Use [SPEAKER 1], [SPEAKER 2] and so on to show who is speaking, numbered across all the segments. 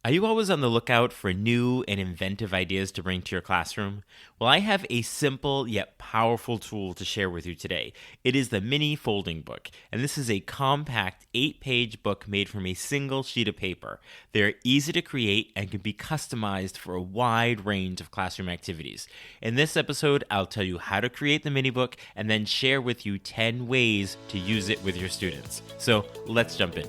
[SPEAKER 1] Are you always on the lookout for new and inventive ideas to bring to your classroom? Well, I have a simple yet powerful tool to share with you today. It is the Mini Folding Book, and this is a compact 8-page book made from a single sheet of paper. They're easy to create and can be customized for a wide range of classroom activities. In this episode, I'll tell you how to create the mini book and then share with you 10 ways to use it with your students. So let's jump in.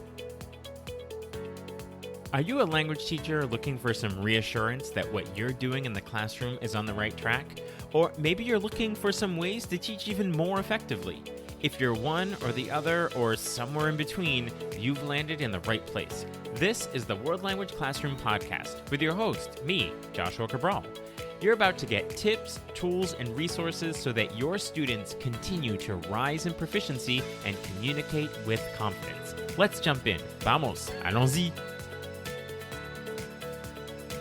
[SPEAKER 1] Are you a language teacher looking for some reassurance that what you're doing in the classroom is on the right track? Or maybe you're looking for some ways to teach even more effectively. If you're one or the other or somewhere in between, you've landed in the right place. This is the World Language Classroom Podcast with your host, me, Joshua Cabral. You're about to get tips, tools, and resources so that your students continue to rise in proficiency and communicate with confidence. Let's jump in. Vamos, allons-y.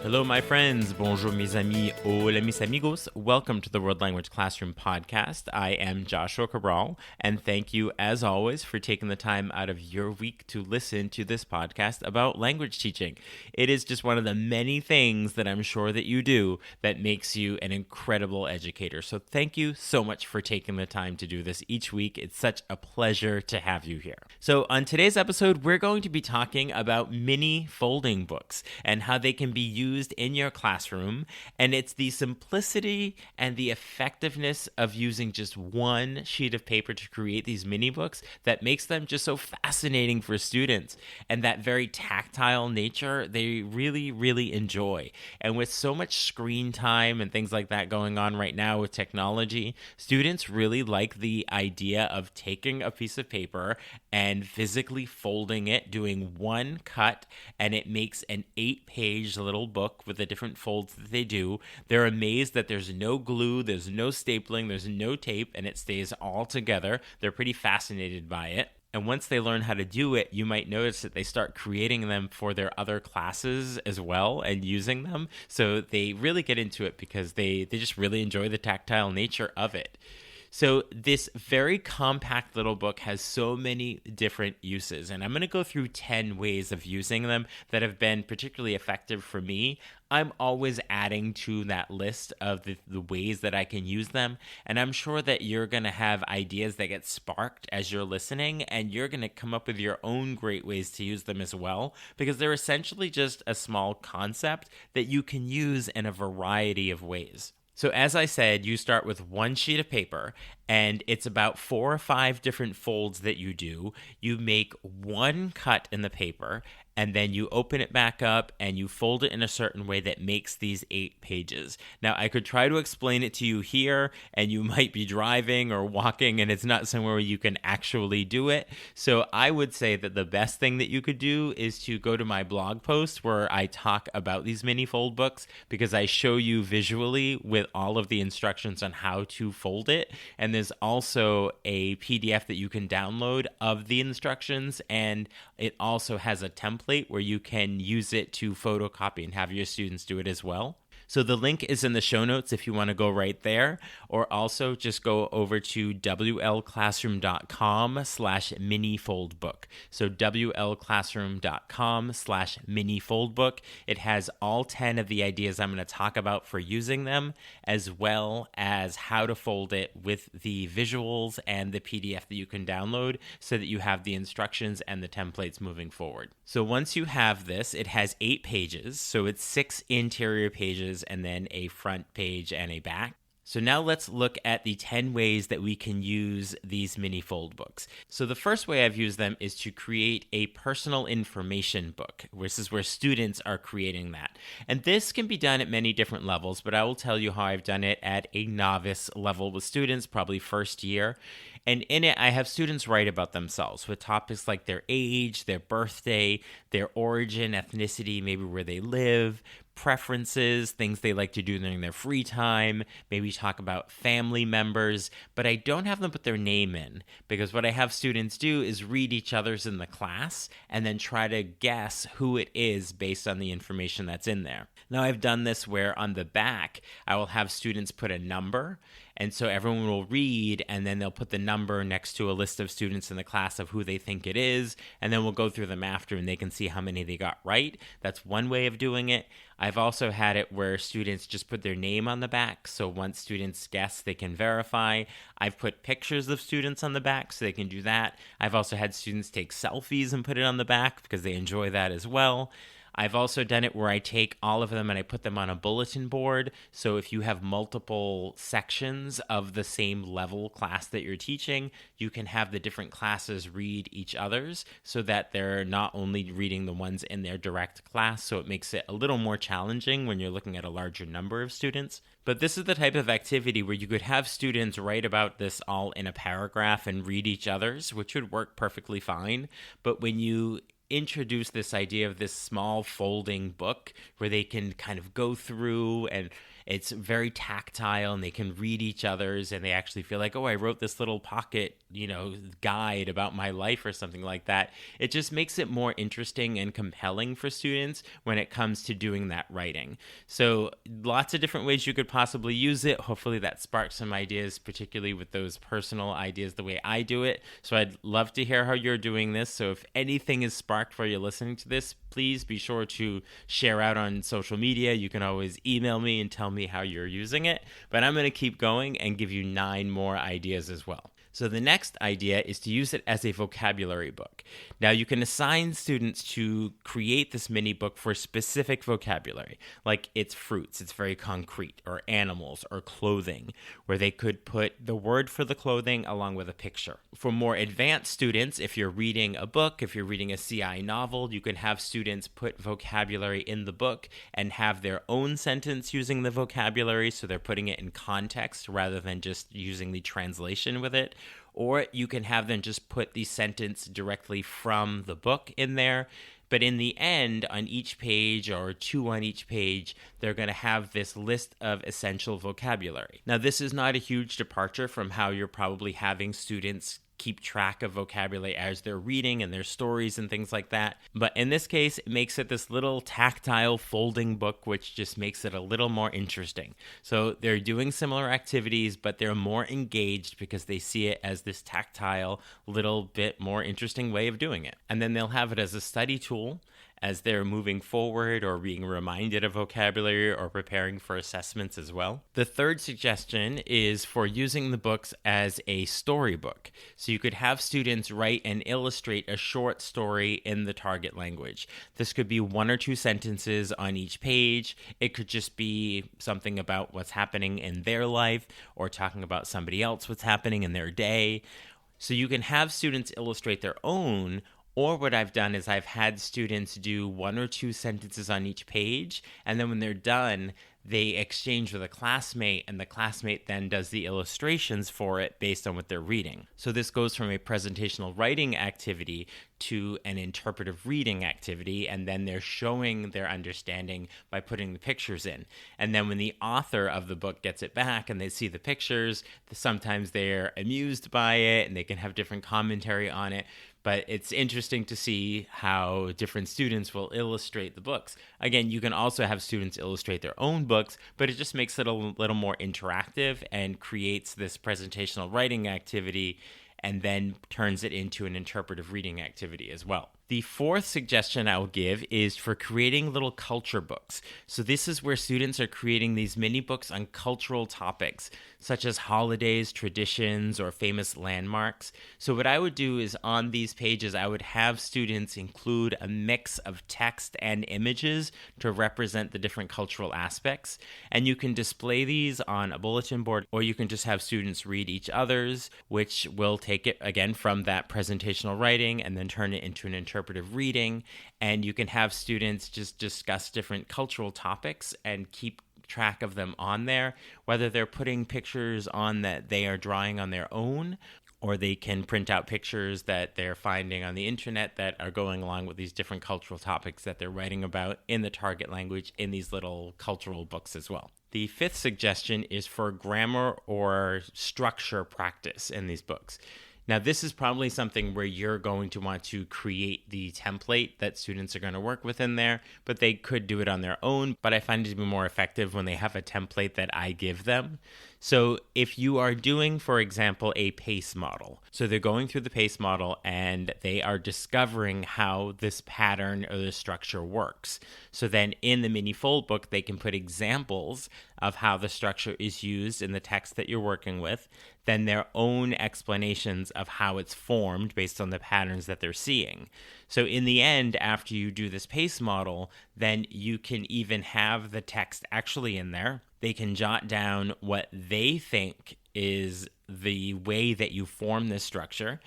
[SPEAKER 1] Hello, my friends. Bonjour, mes amis. Hola, mis amigos. Welcome to the World Language Classroom Podcast. I am Joshua Cabral, and thank you, as always, for taking the time out of your week to listen to this podcast about language teaching. It is just one of the many things that I'm sure that you do that makes you an incredible educator. So thank you so much for taking the time to do this each week. It's such a pleasure to have you here. So on today's episode, we're going to be talking about mini folding books and how they can be used in your classroom, and it's the simplicity and the effectiveness of using just one sheet of paper to create these mini books that makes them just so fascinating for students, and that very tactile nature they really enjoy. And with so much screen time and things like that going on right now with technology, students really like the idea of taking a piece of paper and physically folding it, doing one cut, and it makes an 8-page little book with the different folds that they do. They're amazed that there's no glue, there's no stapling, there's no tape, and it stays all together. They're pretty fascinated by it. And once they learn how to do it, you might notice that they start creating them for their other classes as well and using them. So they really get into it because they just really enjoy the tactile nature of it. So this very compact little book has so many different uses, and I'm going to go through 10 ways of using them that have been particularly effective for me. I'm always adding to that list of the ways that I can use them, and I'm sure that you're going to have ideas that get sparked as you're listening, and you're going to come up with your own great ways to use them as well, because they're essentially just a small concept that you can use in a variety of ways. So as I said, you start with one sheet of paper, and it's about 4 or 5 different folds that you do. You make one cut in the paper, and then you open it back up and you fold it in a certain way that makes these 8 pages. Now, I could try to explain it to you here, and you might be driving or walking, and it's not somewhere where you can actually do it. So I would say that the best thing that you could do is to go to my blog post where I talk about these mini fold books, because I show you visually with all of the instructions on how to fold it. And there's also a PDF that you can download of the instructions, and it also has a template where you can use it to photocopy and have your students do it as well. So the link is in the show notes if you want to go right there, or also just go over to wlclassroom.com/minifoldbook. So wlclassroom.com/minifoldbook. It has all 10 of the ideas I'm going to talk about for using them, as well as how to fold it with the visuals and the PDF that you can download so that you have the instructions and the templates moving forward. So once you have this, it has 8 pages. So it's 6 interior pages and then a front page and a back. So now let's look at the 10 ways that we can use these mini fold books. So the first way I've used them is to create a personal information book. This is where students are creating that. And this can be done at many different levels, but I will tell you how I've done it at a novice level with students, probably first year. And in it, I have students write about themselves with topics like their age, their birthday, their origin, ethnicity, maybe where they live, preferences, things they like to do during their free time, maybe talk about family members, but I don't have them put their name in, because what I have students do is read each other's in the class and then try to guess who it is based on the information that's in there. Now, I've done this where on the back, I will have students put a number, And so everyone will read, and then they'll put the number next to a list of students in the class of who they think it is, and then we'll go through them after, and they can see how many they got right. That's one way of doing it. I've also had it where students just put their name on the back, so once students guess, they can verify. I've put pictures of students on the back, so they can do that. I've also had students take selfies and put it on the back because they enjoy that as well. I've also done it where I take all of them and I put them on a bulletin board. So if you have multiple sections of the same level class that you're teaching, you can have the different classes read each other's so that they're not only reading the ones in their direct class. So it makes it a little more challenging when you're looking at a larger number of students. But this is the type of activity where you could have students write about this all in a paragraph and read each other's, which would work perfectly fine. But when you introduce this idea of this small folding book where they can kind of go through, and it's very tactile and they can read each other's, and they actually feel like, oh, I wrote this little pocket, guide about my life or something like that. It just makes it more interesting and compelling for students when it comes to doing that writing. So lots of different ways you could possibly use it. Hopefully that sparks some ideas, particularly with those personal ideas the way I do it. So I'd love to hear how you're doing this. So if anything is sparked for you listening to this, please be sure to share out on social media. You can always email me and tell me how you're using it. But I'm going to keep going and give you 9 more ideas as well. So the next idea is to use it as a vocabulary book. Now you can assign students to create this mini book for specific vocabulary, like it's fruits, it's very concrete, or animals, or clothing, where they could put the word for the clothing along with a picture. For more advanced students, if you're reading a book, if you're reading a CI novel, you can have students put vocabulary in the book and have their own sentence using the vocabulary, so they're putting it in context rather than just using the translation with it. Or you can have them just put the sentence directly from the book in there. But in the end, on each page, or 2 on each page, they're going to have this list of essential vocabulary. Now, this is not a huge departure from how you're probably having students keep track of vocabulary as they're reading and their stories and things like that. But in this case, it makes it this little tactile folding book, which just makes it a little more interesting. So they're doing similar activities, but they're more engaged because they see it as this tactile, little bit more interesting way of doing it. And then they'll have it as a study tool as they're moving forward or being reminded of vocabulary or preparing for assessments as well. The third suggestion is for using the books as a storybook. So you could have students write and illustrate a short story in the target language. This could be 1 or 2 sentences on each page. It could just be something about what's happening in their life or talking about somebody else, what's happening in their day. So you can have students illustrate their own. Or what I've done is I've had students do 1 or 2 sentences on each page, and then when they're done, they exchange with a classmate, and the classmate then does the illustrations for it based on what they're reading. So this goes from a presentational writing activity to an interpretive reading activity, and then they're showing their understanding by putting the pictures in. And then when the author of the book gets it back and they see the pictures, sometimes they're amused by it and they can have different commentary on it. But it's interesting to see how different students will illustrate the books. Again, you can also have students illustrate their own books, but it just makes it a little more interactive and creates this presentational writing activity and then turns it into an interpretive reading activity as well. The fourth suggestion I will give is for creating little culture books. So this is where students are creating these mini books on cultural topics, such as holidays, traditions, or famous landmarks. So what I would do is on these pages, I would have students include a mix of text and images to represent the different cultural aspects. And you can display these on a bulletin board, or you can just have students read each other's, which will take it, again, from that presentational writing and then turn it into an interpretive reading. And you can have students just discuss different cultural topics and keep track of them on there, whether they're putting pictures on that they are drawing on their own, or they can print out pictures that they're finding on the internet that are going along with these different cultural topics that they're writing about in the target language in these little cultural books as well. The fifth suggestion is for grammar or structure practice in these books. Now, this is probably something where you're going to want to create the template that students are going to work with in there, but they could do it on their own. But I find it to be more effective when they have a template that I give them. So if you are doing, for example, a PACE model, so they're going through the PACE model and they are discovering how this pattern or the structure works. So then in the mini fold book, they can put examples of how the structure is used in the text that you're working with, then their own explanations of how it's formed based on the patterns that they're seeing. So in the end, after you do this PACE model, then you can even have the text actually in there. They can jot down what they think is the way that you form this structure.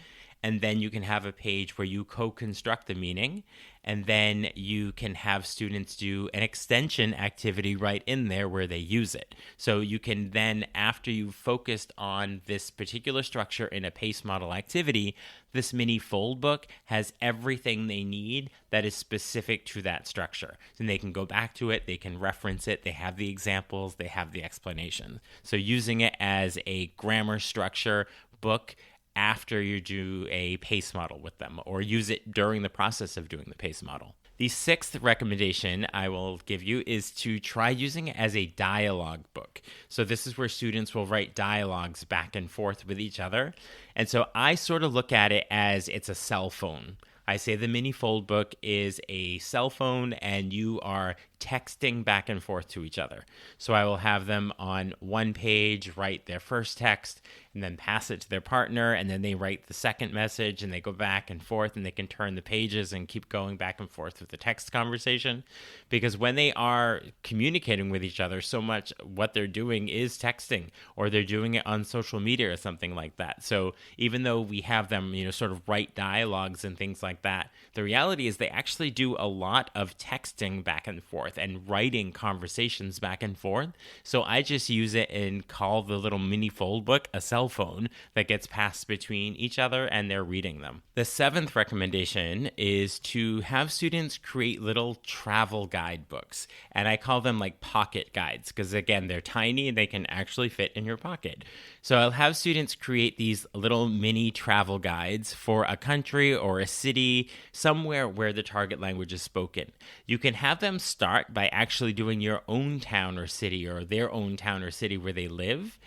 [SPEAKER 1] And then you can have a page where you co-construct the meaning. And then you can have students do an extension activity right in there where they use it. So you can then, after you've focused on this particular structure in a PACE model activity, this mini fold book has everything they need that is specific to that structure. And they can go back to it, they can reference it, they have the examples, they have the explanation. So using it as a grammar structure book after you do a PACE model with them, or use it during the process of doing the PACE model. The sixth recommendation I will give you is to try using it as a dialogue book. So this is where students will write dialogues back and forth with each other. And so I sort of look at it as it's a cell phone. I say the mini fold book is a cell phone and you are texting back and forth to each other. So I will have them on one page write their first text and then pass it to their partner, and then they write the second message and they go back and forth and they can turn the pages and keep going back and forth with the text conversation. Because when they are communicating with each other, so much what they're doing is texting, or they're doing it on social media or something like that. So even though we have them, sort of write dialogues and things like that, the reality is they actually do a lot of texting back and forth and writing conversations back and forth. So I just use it and call the little mini fold book a cell phone that gets passed between each other and they're reading them. The seventh recommendation is to have students create little travel guide books. And I call them like pocket guides because, again, they're tiny and they can actually fit in your pocket. So I'll have students create these little mini travel guides for a country or a city, somewhere where the target language is spoken. You can have them start by actually doing your own town or city, or their own town or city where they live.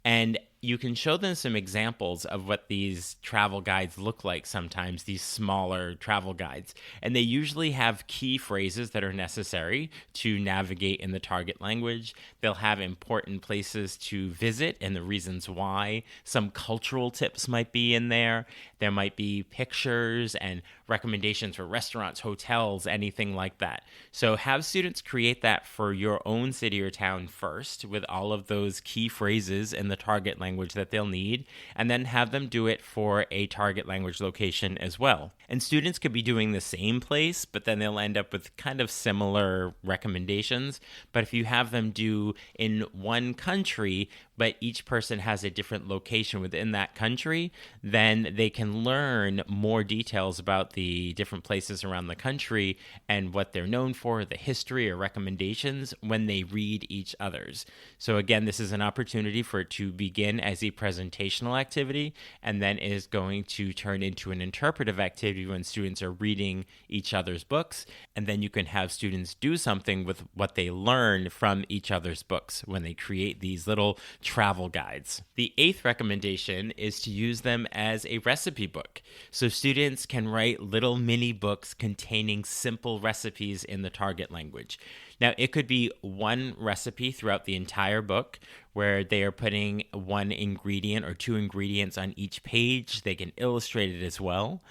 [SPEAKER 1] And you can show them some examples of what these travel guides look like sometimes, these smaller travel guides. And they usually have key phrases that are necessary to navigate in the target language. They'll have important places to visit and the reasons why. Some cultural tips might be in there. There might be pictures and recommendations for restaurants, hotels, anything like that. So have students create that for your own city or town first with all of those key phrases in the target language that they'll need, and then have them do it for a target language location as well. And students could be doing the same place, but then they'll end up with kind of similar recommendations. But if you have them do in one country, but each person has a different location within that country, then they can learn more details about the different places around the country and what they're known for, the history or recommendations when they read each other's. So again, this is an opportunity for it to begin as a presentational activity and then is going to turn into an interpretive activity when students are reading each other's books. And then you can have students do something with what they learn from each other's books when they create these little travel guides. The eighth recommendation is to use them as a recipe book. So students can write little mini books containing simple recipes in the target language. Now, it could be one recipe throughout the entire book where they are putting one ingredient or two ingredients on each page. They can illustrate it as well.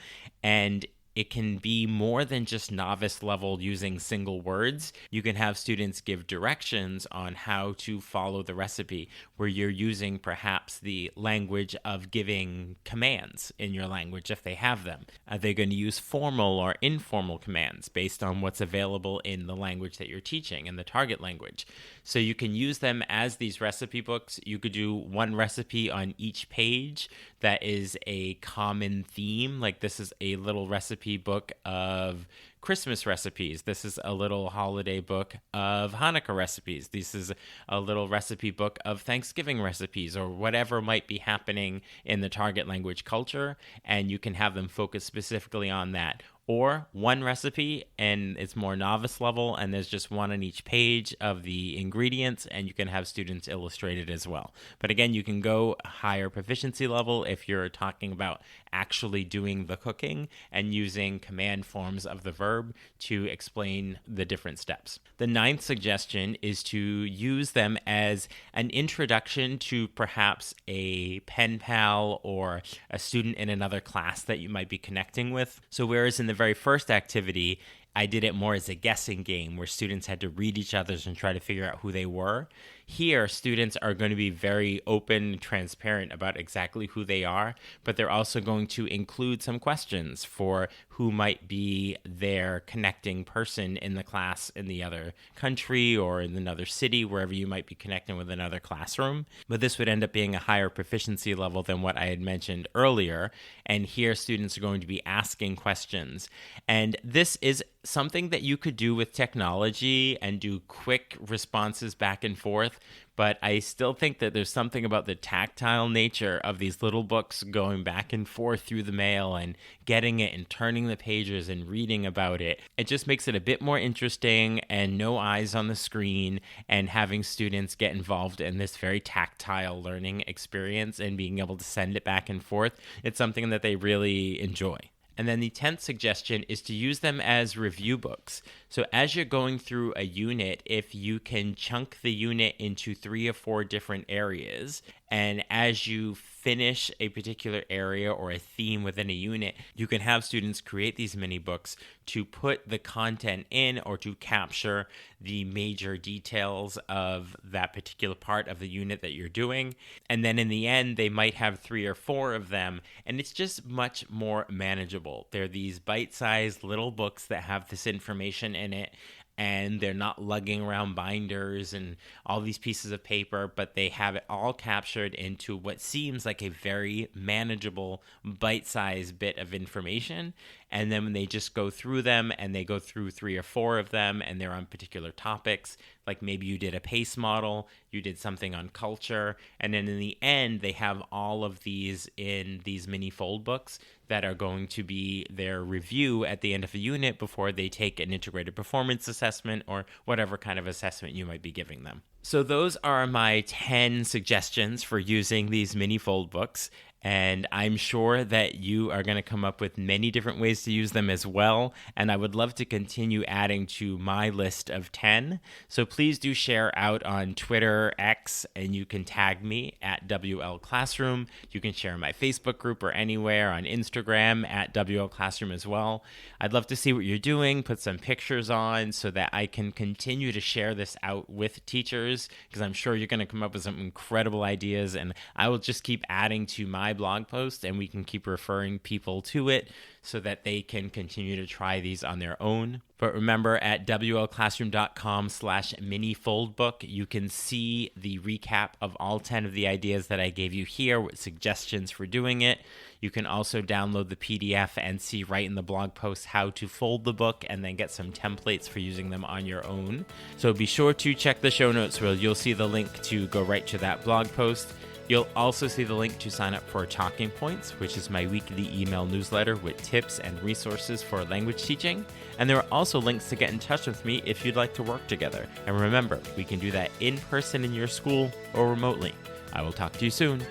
[SPEAKER 1] And it can be more than just novice level using single words. You can have students give directions on how to follow the recipe, where you're using perhaps the language of giving commands in your language if they have them. Are they going to use formal or informal commands based on what's available in the language that you're teaching, in the target language? So you can use them as these recipe books. You could do one recipe on each page that is a common theme. Like this is a little recipe book of Christmas recipes. This is a little holiday book of Hanukkah recipes. This is a little recipe book of Thanksgiving recipes, or whatever might be happening in the target language culture. And you can have them focus specifically on that. or one recipe and it's more novice level and there's just one on each page of the ingredients, and you can have students illustrate it as well. But again, you can go higher proficiency level if you're talking about actually doing the cooking and using command forms of the verb to explain the different steps. The ninth suggestion is to use them as an introduction to perhaps a pen pal or a student in another class that you might be connecting with. So whereas in the very first activity, I did it more as a guessing game where students had to read each other's and try to figure out who they were. Here, students are going to be very open and transparent about exactly who they are, but they're also going to include some questions for who might be their connecting person in the class in the other country or in another city, wherever you might be connecting with another classroom. But this would end up being a higher proficiency level than what I had mentioned earlier. And here, students are going to be asking questions. And this is something that you could do with technology and do quick responses back and forth, but I still think that there's something about the tactile nature of these little books going back and forth through the mail and getting it and turning the pages and reading about it. It just makes it a bit more interesting and no eyes on the screen, and having students get involved in this very tactile learning experience and being able to send it back and forth. It's something that they really enjoy. And then the 10th suggestion is to use them as review books. So as you're going through a unit, if you can chunk the unit into 3 or 4 different areas, and as you finish a particular area or a theme within a unit, you can have students create these mini books to put the content in or to capture the major details of that particular part of the unit that you're doing. And then in the end, they might have 3 or 4 of them, and it's just much more manageable. They're these bite-sized little books that have this information in it, and they're not lugging around binders and all these pieces of paper, but they have it all captured into what seems like a very manageable, bite-sized bit of information. And then when they just go through them, and they go through 3 or 4 of them, and they're on particular topics, like maybe you did a PACE model, you did something on culture, and then in the end, they have all of these in these mini fold books that are going to be their review at the end of a unit before they take an integrated performance assessment or whatever kind of assessment you might be giving them. So those are my 10 suggestions for using these mini fold books. And I'm sure that you are going to come up with many different ways to use them as well. And I would love to continue adding to my list of 10. So please do share out on Twitter, X, and you can tag me at WL Classroom. You can share in my Facebook group or anywhere on Instagram at WL Classroom as well. I'd love to see what you're doing, put some pictures on so that I can continue to share this out with teachers, because I'm sure you're going to come up with some incredible ideas, and I will just keep adding to my blog post, and we can keep referring people to it so that they can continue to try these on their own. But remember, at WLClassroom.com/mini-foldbook, you can see the recap of all 10 of the ideas that I gave you here with suggestions for doing it. You can also download the PDF and see right in the blog post how to fold the book, and then get some templates for using them on your own. So be sure to check the show notes where you'll see the link to go right to that blog post. You'll also see the link to sign up for Talking Points, which is my weekly email newsletter with tips and resources for language teaching. And there are also links to get in touch with me if you'd like to work together. And remember, we can do that in person in your school or remotely. I will talk to you soon.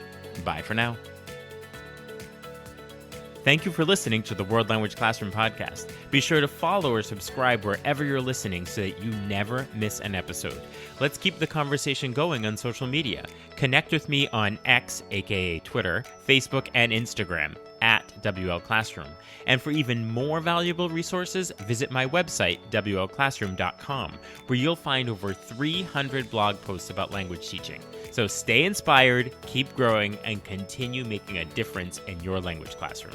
[SPEAKER 1] Bye for now. Thank you for listening to the World Language Classroom podcast. Be sure to follow or subscribe wherever you're listening so that you never miss an episode. Let's keep the conversation going on social media. Connect with me on X, aka Twitter, Facebook, and Instagram at WL Classroom. And for even more valuable resources, visit my website, WLClassroom.com, where you'll find over 300 blog posts about language teaching. So stay inspired, keep growing, and continue making a difference in your language classroom.